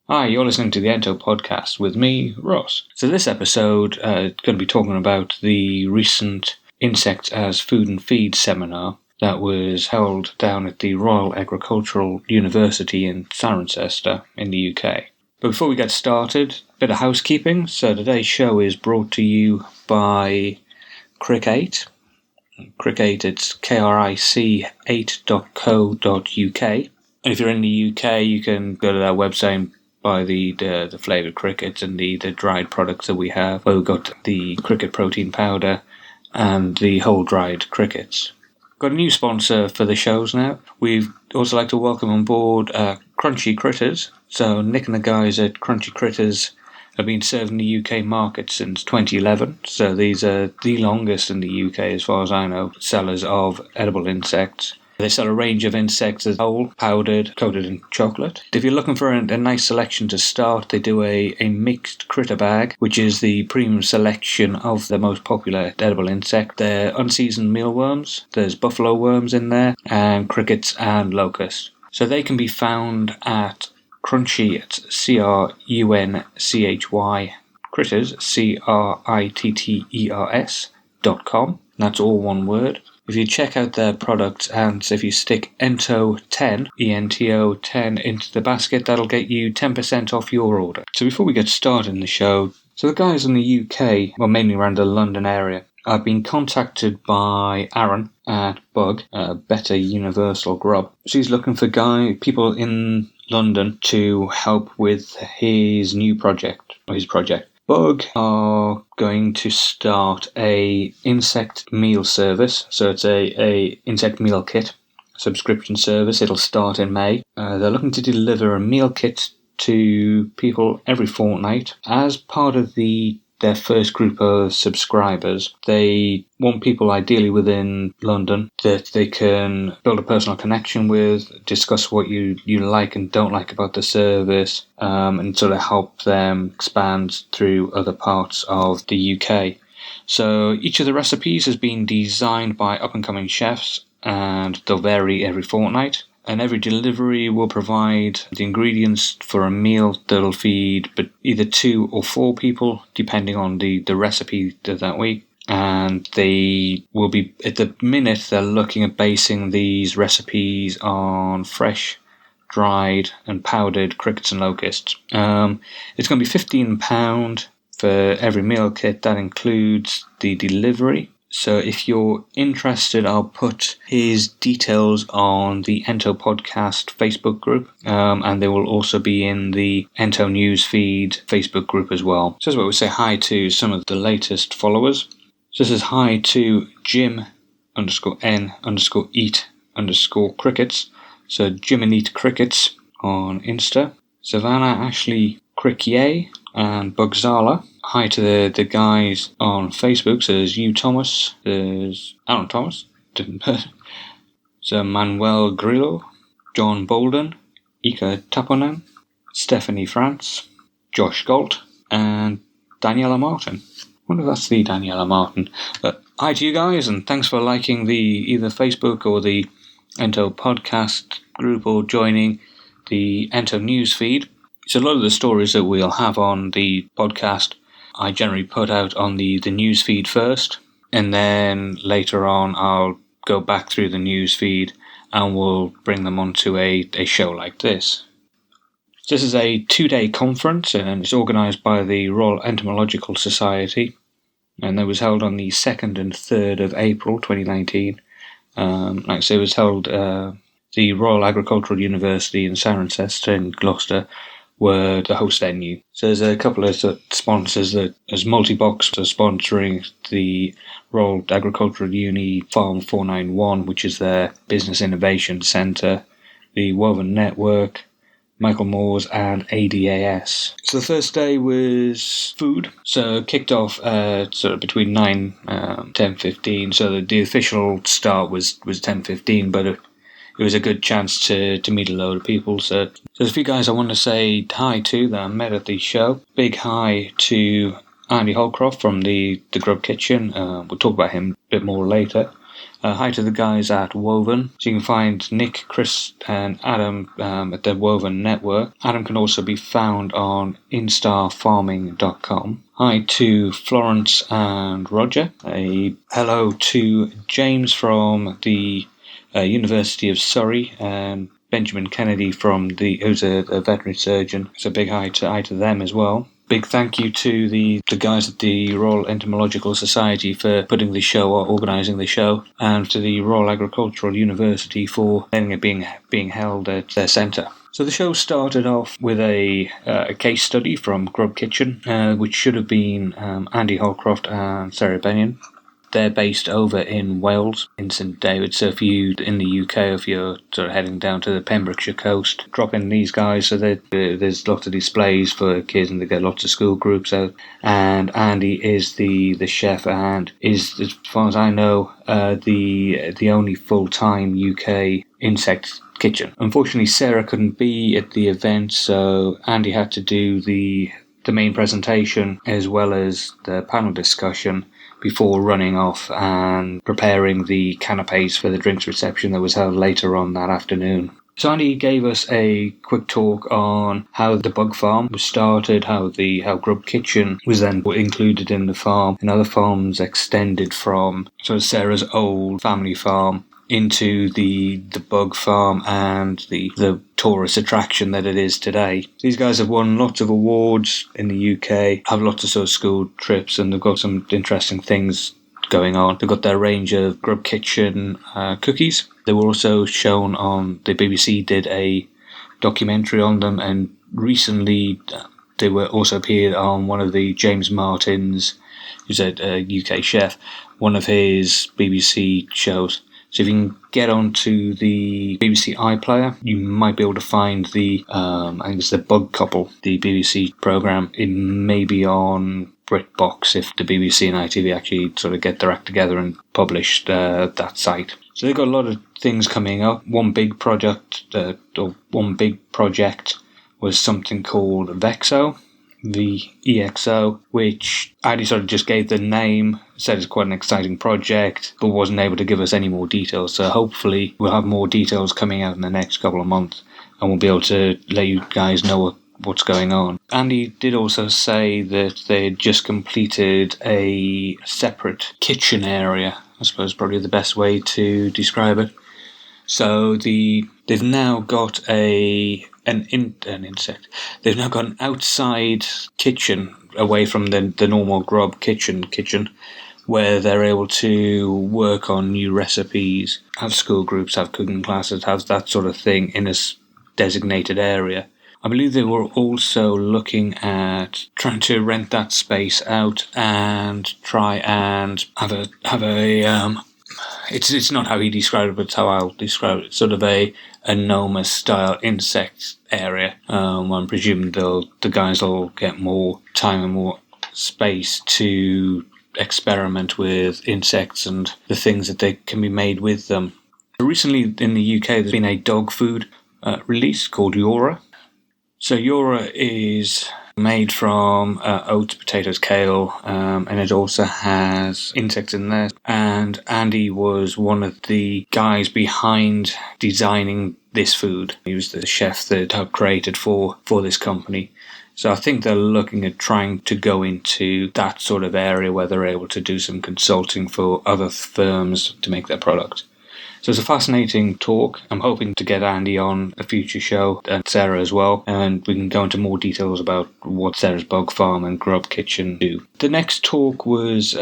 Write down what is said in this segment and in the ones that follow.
Hi, you're listening to the Ento Podcast with me, Ross. So this episode is going to be talking about the recent Insects as Food and Feed seminar that was held down at the Royal Agricultural University in Cirencester in the UK. But before we get started, a bit of housekeeping. So today's show is brought to you by Cric8. Cric8, it's KRIC8.co.uk. And if you're in the UK, you can go to their website and buy the flavoured crickets and the dried products that we have. Well, we've got the cricket protein powder and the whole dried crickets. Got a new sponsor for the shows now. We'd also like to welcome on board Crunchy Critters. So Nick and the guys at Crunchy Critters have been serving the UK market since 2011. So these are the longest in the UK, as far as I know, sellers of edible insects. They sell a range of insects as whole, powdered, coated in chocolate. If you're looking for a nice selection to start, they do a mixed critter bag, which is the premium selection of the most popular edible insect. They're unseasoned mealworms, there's buffalo worms in there, and crickets and locusts. So they can be found at Crunchy, it's CRUNCHY, Critters, CRITTERS.com. That's all one word. If you check out their products and if you stick Ento 10, ENTO 10 into the basket, that'll get you 10% off your order. So before we get started in the show, so the guys in the UK, well mainly around the London area, I've been contacted by Aaron at Bug, Better Universal Grub. She's looking for people in London to help with his new project, or his project. Bug are going to start a insect meal service, so it's a insect meal kit subscription service. It'll start in May. They're looking to deliver a meal kit to people every fortnight. As part of their first group of subscribers, they want people ideally within London that they can build a personal connection with, discuss what you like and don't like about the service, and sort of help them expand through other parts of the UK. So each of the recipes has been designed by up-and-coming chefs, and they'll vary every fortnight. And every delivery will provide the ingredients for a meal that'll feed but either 2 or 4 people, depending on the recipe that week. And they will be, at the minute, they're looking at basing these recipes on fresh, dried and powdered crickets and locusts. It's going to be £15 for every meal kit. That includes the delivery. So if you're interested, I'll put his details on the Ento Podcast Facebook group, and they will also be in the Ento Newsfeed Facebook group as well. So this is where we say hi to some of the latest followers. So this is hi to Jim_N_Eat_Crickets. So Jim and Eat Crickets on Insta. Savannah Ashley Crickier and Bugzala. Hi to the guys on Facebook. So there's you, Thomas. There's Aaron Thomas. So Manuel Grillo, John Bolden, Ika Taponen, Stephanie France, Josh Galt, and Daniela Martin. I wonder if that's the Daniela Martin. But hi to you guys, and thanks for liking either Facebook or the Ento Podcast group or joining the Ento Newsfeed. So a lot of the stories that we'll have on the podcast I generally put out on the news feed first, and then later on I'll go back through the news feed and we'll bring them onto a show like this. This is a 2-day conference and it's organised by the Royal Entomological Society, and it was held on the 2nd and 3rd of April 2019. Like I say, it was held the Royal Agricultural University in Cirencester in Gloucester were the host venue. So there's a couple of sponsors that, as Multibox, are sponsoring the Royal Agricultural Uni Farm 491, which is their business innovation centre, the Woven Network, Michael Moores and ADAS. So the first day was food. So it kicked off sort of between 10:15. So the official start was 10:15, but it was a good chance to meet a load of people. So there's a few guys I want to say hi to that I met at the show. Big hi to Andy Holcroft from the Grub Kitchen. We'll talk about him a bit more later. Hi to the guys at Woven. So you can find Nick, Chris and Adam at the Woven Network. Adam can also be found on instarfarming.com. Hi to Florence and Roger. A hello to James from the University of Surrey and Benjamin Kennedy who's a veterinary surgeon. So a big hi to them as well. Big thank you to the guys at the Royal Entomological Society for putting the show or organising the show, and to the Royal Agricultural University for letting it being held at their centre. So the show started off with a case study from Grub Kitchen, which should have been Andy Holcroft and Sarah Bennion. They're based over in Wales, in St David. So if you in the UK, if you're sort of heading down to the Pembrokeshire coast, drop in these guys. So there's lots of displays for kids, and they get lots of school groups out. And Andy is the chef, and is, as far as I know, the only full-time UK insect kitchen. Unfortunately, Sarah couldn't be at the event, so Andy had to do the main presentation as well as the panel discussion before running off and preparing the canapes for the drinks reception that was held later on that afternoon. So Andy gave us a quick talk on how the bug farm was started, how Grub Kitchen was then included in the farm, and how the farm's extended from sort of Sarah's old family farm into the bug farm and the tourist attraction that it is today. These guys have won lots of awards in the UK, have lots of sort of school trips, and they've got some interesting things going on. They've got their range of Grub Kitchen cookies. They were also shown on the BBC, did a documentary on them, and recently they were also appeared on one of the James Martin's, who's a UK chef, one of his BBC shows. So if you can get onto the BBC iPlayer, you might be able to find I think it's the Bug Couple, the BBC programme. It may be on BritBox if the BBC and ITV actually sort of get their act together and publish that site. So they've got a lot of things coming up. One big project was something called Vexo, VEXO, which Andy sort of just gave the name, said it's quite an exciting project, but wasn't able to give us any more details. So hopefully we'll have more details coming out in the next couple of months, and we'll be able to let you guys know what's going on. Andy did also say that they had just completed a separate kitchen area, I suppose probably the best way to describe it. So they've now got an insect. They've now got an outside kitchen away from the normal Grub kitchen, where they're able to work on new recipes, have school groups, have cooking classes, have that sort of thing in a designated area. I believe they were also looking at trying to rent that space out and try and have a it's not how he described it, but it's how I'll describe it. Sort of a Noma-style insect area. I'm presuming the guys will get more time and more space to experiment with insects and the things that they can be made with them. Recently in the UK, there's been a dog food release called Yora. So Yora is made from oats, potatoes, kale, and it also has insects in there. And Andy was one of the guys behind designing this food. He was the chef that helped create it for this company. So I think they're looking at trying to go into that sort of area where they're able to do some consulting for other firms to make their product. So it's a fascinating talk. I'm hoping to get Andy on a future show, and Sarah as well, and we can go into more details about what Sarah's Bug Farm and Grub Kitchen do. The next talk was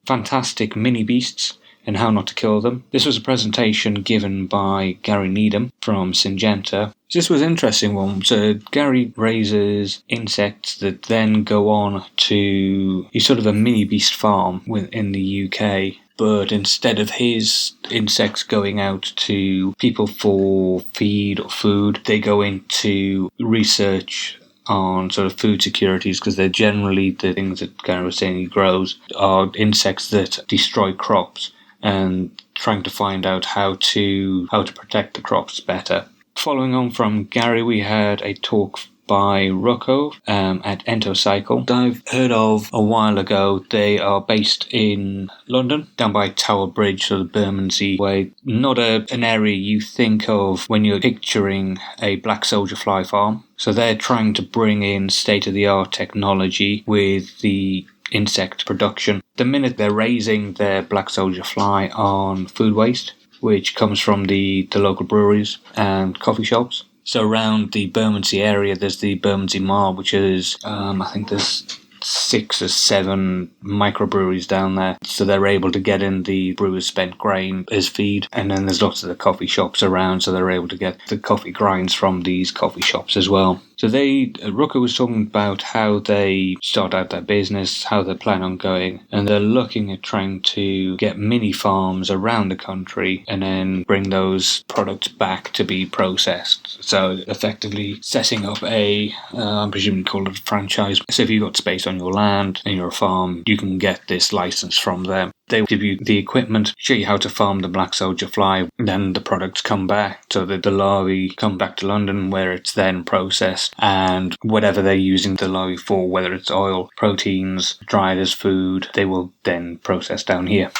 Fantastic Mini Beasts and How Not to Kill Them. This was a presentation given by Gary Needham from Cirencester. This was an interesting one. So Gary raises insects that then go on to he's sort of a mini beast farm in the UK. But instead of his insects going out to people for feed or food, they go into research on sort of food securities, because they're generally the things that Gary was saying he grows are insects that destroy crops, and trying to find out how to protect the crops better. Following on from Gary, we had a talk by Rocco at Ento Cycle. I've heard of a while ago. They are based in London, down by Tower Bridge, so the Bermondsey way. Not an area you think of when you're picturing a black soldier fly farm. So they're trying to bring in state-of-the-art technology with the insect production. The minute they're raising their black soldier fly on food waste, which comes from the local breweries and coffee shops. So around the Bermondsey area, there's the Bermondsey Mall, which is, I think there's 6 or 7 microbreweries down there. So they're able to get in the brewers' spent grain as feed. And then there's lots of the coffee shops around, so they're able to get the coffee grinds from these coffee shops as well. So Rooker was talking about how they start out their business, how they plan on going, and they're looking at trying to get mini farms around the country and then bring those products back to be processed. So effectively setting up I'm presuming call it a franchise. So if you've got space on your land and you're a farm, you can get this license from them. They give you the equipment, show you how to farm the black soldier fly, then the products come back, so that the larvae come back to London where it's then processed, and whatever they're using the larvae for, whether it's oil, proteins, dried as food, they will then process down here.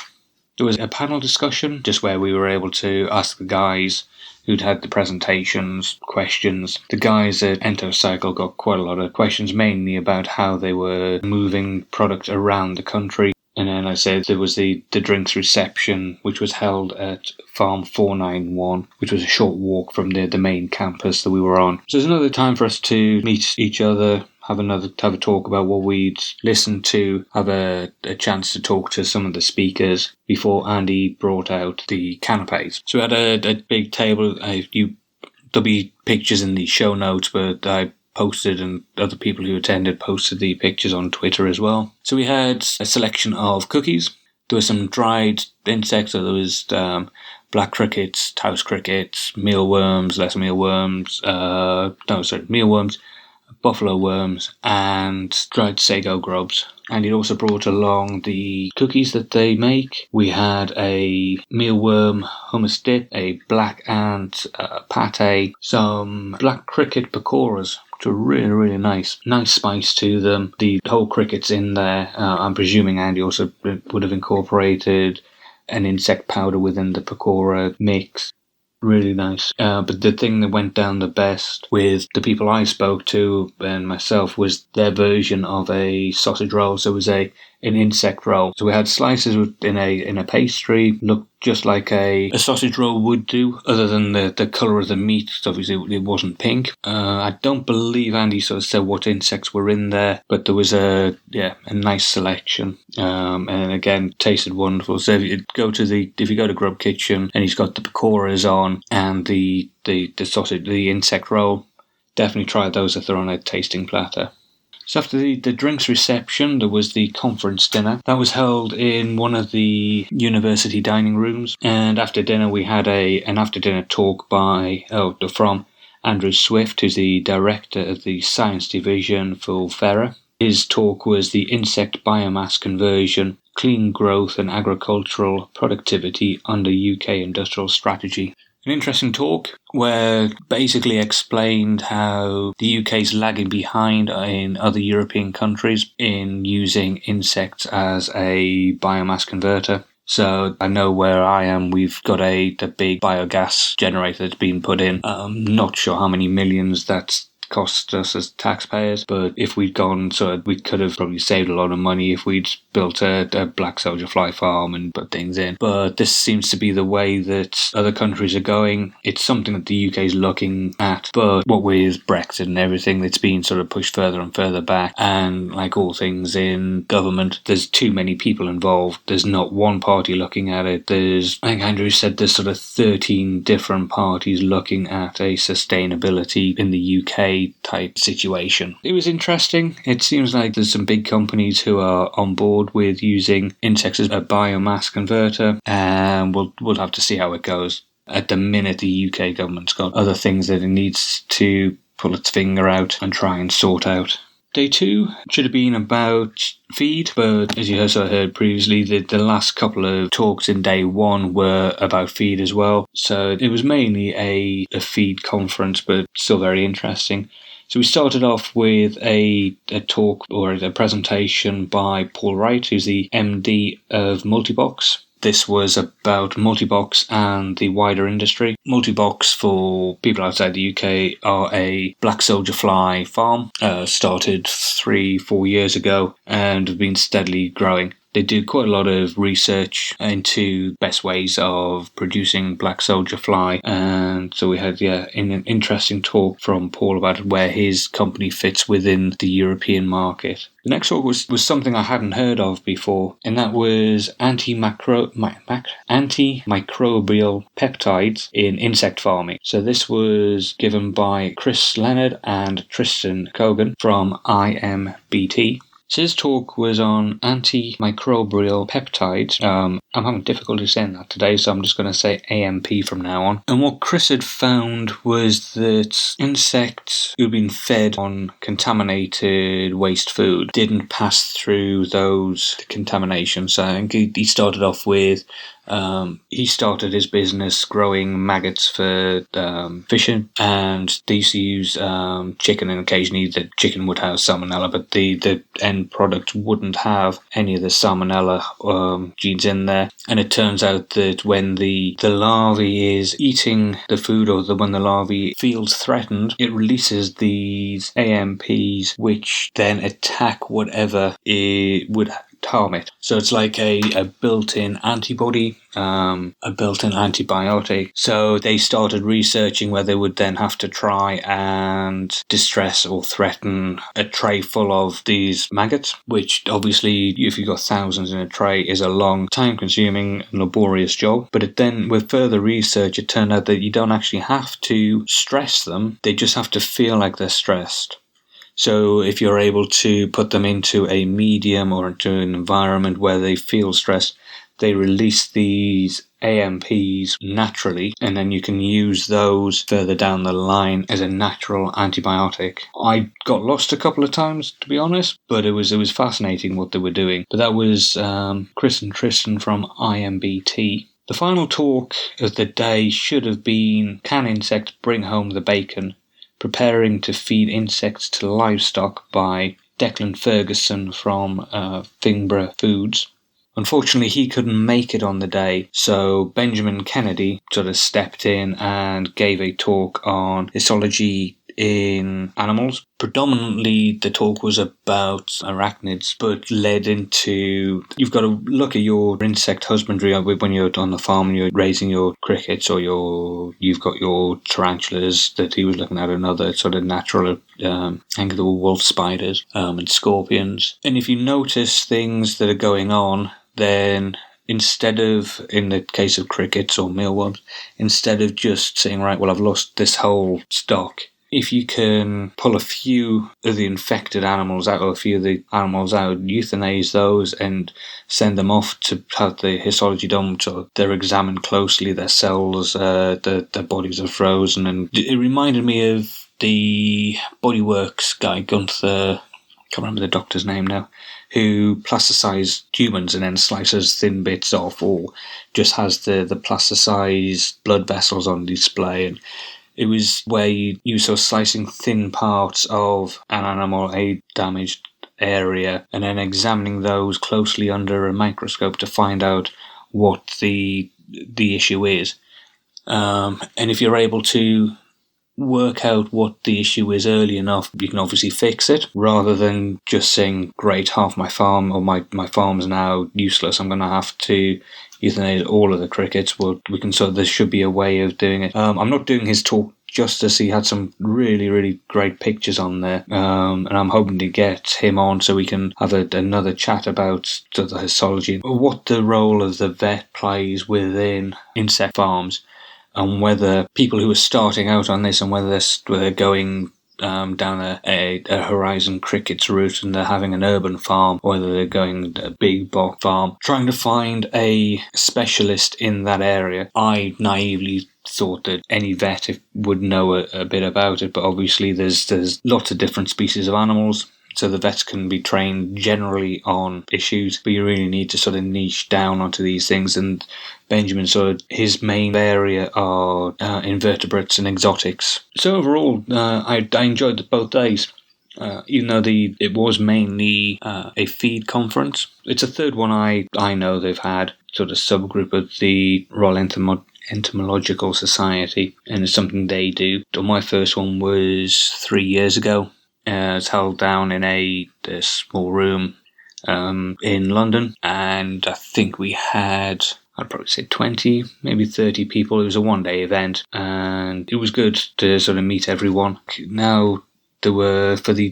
There was a panel discussion just where we were able to ask the guys who'd had the presentations questions. The guys at Ento Cycle got quite a lot of questions, mainly about how they were moving product around the country. And then I said there was the drinks reception, which was held at Farm 491, which was a short walk from the main campus that we were on. So there's another time for us to meet each other, have a talk about what we'd listened to, have a chance to talk to some of the speakers before Andy brought out the canapes. So we had a big table. There'll be pictures in the show notes, but I posted, and other people who attended posted the pictures on Twitter as well. So we had a selection of cookies. There were some dried insects, so there was black crickets, house crickets, mealworms, mealworms, buffalo worms, and dried sago grubs. And he'd also brought along the cookies that they make. We had a mealworm hummus dip, a black ant pate, some black cricket pakoras, which were really, really nice. Nice spice to them. The whole cricket's in there. I'm presuming Andy also would have incorporated an insect powder within the pakora mix. Really nice. But the thing that went down the best with the people I spoke to and myself was their version of a sausage roll. So it was an insect roll. So we had slices in a pastry, looked just like a sausage roll would do, other than the colour of the meat. So obviously it wasn't pink. I don't believe Andy sort of said what insects were in there, but there was a nice selection. And again, tasted wonderful. So if you go to Grub Kitchen and he's got the pakoras on and the sausage, the insect roll, definitely try those if they're on a tasting platter. So after the drinks reception, there was the conference dinner. That was held in one of the university dining rooms. And after dinner, we had an after-dinner talk from Andrew Swift, who's the director of the science division for FERA. His talk was the insect biomass conversion, clean growth and agricultural productivity under UK industrial strategy. An interesting talk where basically explained how the UK is lagging behind in other European countries in using insects as a biomass converter. So I know where I am, we've got the big biogas generator that's been put in. I'm not sure how many millions that's cost us as taxpayers, but if we'd gone, so we could have probably saved a lot of money if we'd built a black soldier fly farm and put things in. But this seems to be the way that other countries are going. It's something that the UK is looking at, but what with Brexit and everything, it's been sort of pushed further and further back. And like all things in government, there's too many people involved. There's not one party looking at it. I think Andrew said there's sort of 13 different parties looking at a sustainability in the UK type situation. It was interesting. It seems like there's some big companies who are on board with using insects as a biomass converter, and we'll have to see how it goes. At the minute, the UK government's got other things that it needs to pull its finger out and try and sort out. Day 2 should have been about feed, but as you also heard previously, the last couple of talks in day 1 were about feed as well. So it was mainly a feed conference, but still very interesting. So we started off with a talk or a presentation by Paul Wright, who's the MD of Multibox. This was about Multibox and the wider industry. Multibox, for people outside the UK, are a black soldier fly farm. Started 3-4 years ago and have been steadily growing. They do quite a lot of research into best ways of producing black soldier fly, and so we had an interesting talk from Paul about where his company fits within the European market. The next talk was something I hadn't heard of before, and that was antimicrobial peptides in insect farming. So this was given by Chris Leonard and Tristan Cogan from IMBT. So his talk was on antimicrobial peptides. I'm having difficulty saying that today, so I'm just going to say AMP from now on. And what Chris had found was that insects who'd been fed on contaminated waste food didn't pass through those contaminations. So I think he started off with he started his business growing maggots for fishing, and they used to use chicken, and occasionally the chicken would have salmonella, but the end product wouldn't have any of the salmonella genes in there. And it turns out that when the larvae is eating the food, or when the larvae feels threatened, it releases these AMPs, which then attack whatever it would harm it. So it's like a built-in antibody, a built-in antibiotic. So they started researching whether they would then have to try and distress or threaten a tray full of these maggots, which obviously, if you've got thousands in a tray, is a long, time-consuming, laborious job. But it then, with further research, it turned out that you don't actually have to stress them. They just have to feel like they're stressed. So if you're able to put them into a medium or into an environment where they feel stressed, they release these AMPs naturally, and then you can use those further down the line as a natural antibiotic. I got lost a couple of times, to be honest, but it was fascinating what they were doing. But that was Chris and Tristan from IMBT. The final talk of the day should have been Can Insects Bring Home the Bacon? Preparing to Feed Insects to Livestock by Declan Ferguson from Fingborough Foods. Unfortunately, he couldn't make it on the day, so Benjamin Kennedy sort of stepped in and gave a talk on histology in animals. Predominantly, the talk was about arachnids, but led into, you've got to look at your insect husbandry when you're on the farm and you're raising your crickets, or you've got your tarantulas that he was looking at, another sort of natural, I think the wolf spiders and scorpions. And if you notice things that are going on, then instead of, in the case of crickets or mealworms, instead of just saying, right, well, I've lost this whole stock, if you can pull a few of the infected animals out, or a few of the animals out, euthanize those and send them off to have the histology done, so they're examined closely, their cells, their bodies are frozen. And it reminded me of the Bodyworks guy, Gunther, I can't remember the doctor's name now, who plasticized humans and then slices thin bits off, or just has the plasticized blood vessels on display. And it was where you saw slicing thin parts of an animal, a damaged area, and then examining those closely under a microscope to find out what the issue is. And if you're able to work out what the issue is early enough, you can obviously fix it, rather than just saying, great, half my farm, or my farm's now useless, I'm going to have to euthanize all of the crickets. Well, there should be a way of doing it. I'm not doing his talk justice. He had some really, really great pictures on there, and I'm hoping to get him on so we can have another chat about the histology, what the role of the vet plays within insect farms, and whether people who are starting out on this, and whether they're going down a Horizon Crickets route and they're having an urban farm, or whether they're going a big box farm, trying to find a specialist in that area. I naively thought that any vet would know a bit about it, but obviously there's lots of different species of animals. so the vets can be trained generally on issues, but you really need to sort of niche down onto these things. And Benjamin, his main area are invertebrates and exotics. So overall, I enjoyed both days. Even though it was mainly a feed conference, it's a third one I know they've had, sort of subgroup of the Royal Entomological Society, and it's something they do. So my first one was 3 years ago. It's held down in a small room in London, and I think we had, I'd probably say 20, maybe 30 people. It was a one-day event, and it was good to sort of meet everyone. Now, there were, for the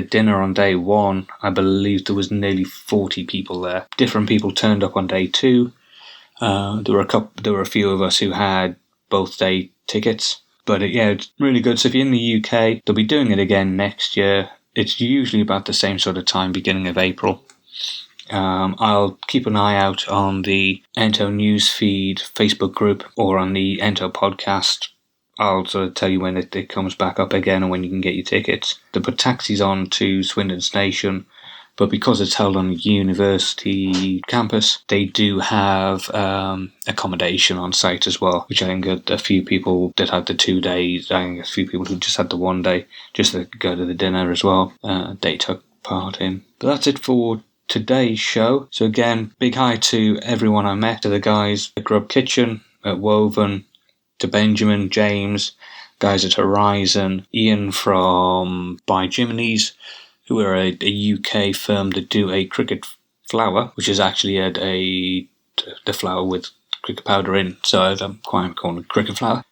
dinner on day one, I believe there was nearly 40 people there. Different people turned up on day two. There were a few of us who had both day tickets. But it's really good. So if you're in the UK, they'll be doing it again next year. It's usually about the same sort of time, beginning of April. I'll keep an eye out on the Ento Newsfeed Facebook group or on the Ento Podcast. I'll sort of tell you when it comes back up again and when you can get your tickets. They put taxis on to Swindon Station, but because it's held on a university campus, they do have accommodation on site as well, which I think a few people that had the 2 days, I think a few people who just had the 1 day, just to go to the dinner as well, they took part in. But that's it for today's show. So again, big hi to everyone I met, to the guys at Grub Kitchen, at Woven, to Benjamin, James, guys at Horizon, Ian from By Jiminy's, who are a UK firm that do a cricket flour, which is actually the flour with cricket powder in, so I'm quite calling it cricket flour.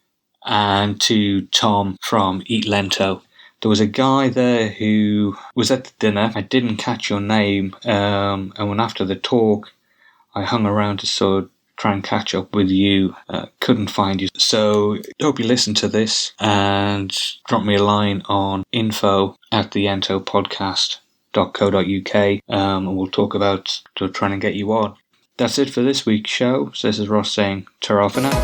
And to Tom from Eat Lento. There was a guy there who was at the dinner. I didn't catch your name, and when after the talk, I hung around to sort of try and catch up with you. Couldn't find you. So hope you listen to this and drop me a line on info@theentopodcast.co.uk, and we'll talk about trying to get you on. That's it for this week's show. So this is Ross saying ta-ra for now.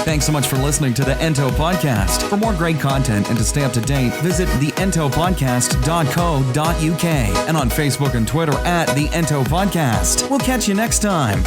Thanks so much for listening to the Ento Podcast. For more great content and to stay up to date, visit theentopodcast.co.uk and on Facebook and Twitter @the Ento Podcast. We'll catch you next time.